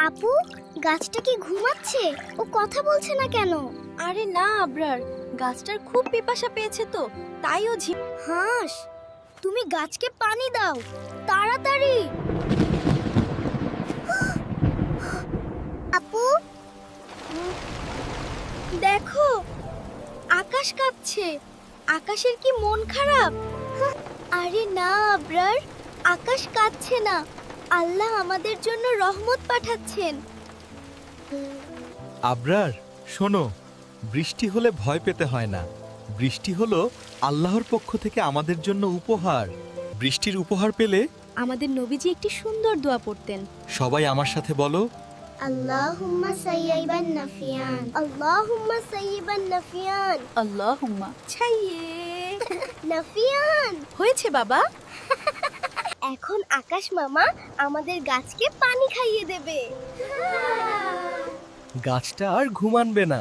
আপু, গাছটা কি ঘুমাচ্ছে? ও কথা বলছে না কেন? আরে না আবরার, গাছটার খুব পিপাসা পেয়েছে তো, তাই ও হাঁস, তুমি গাছকে পানি দাও তাড়াতাড়ি। আপু, দেখো, আকাশ কাঁপছে। আকাশের কি মন খারাপ? আরে না আবরার, আকাশ কাঁদছে না। আল্লাহ আমাদের জন্য রহমত পাঠাচ্ছেন। আবরার, শোনো, বৃষ্টি হলে ভয় পেতে হয় না। বৃষ্টি হলো আল্লাহর পক্ষ থেকে আমাদের জন্য উপহার। বৃষ্টির উপহার পেলে আমাদের নবীজি একটি সুন্দর দোয়া পড়তেন। সবাই আমার সাথে বলো, আল্লাহুম্মা সাইয়্যিবান নাফিয়ান, আল্লাহুম্মা সাইয়্যিবান নাফিয়ান, আল্লাহুম্মা ছাইয়ে। নাফিয়ান। হয়েছে বাবা। এখন আকাশ মামা আমাদের গাছকে পানি খাইয়ে দেবে। গাছটা আর ঘুমানবে না।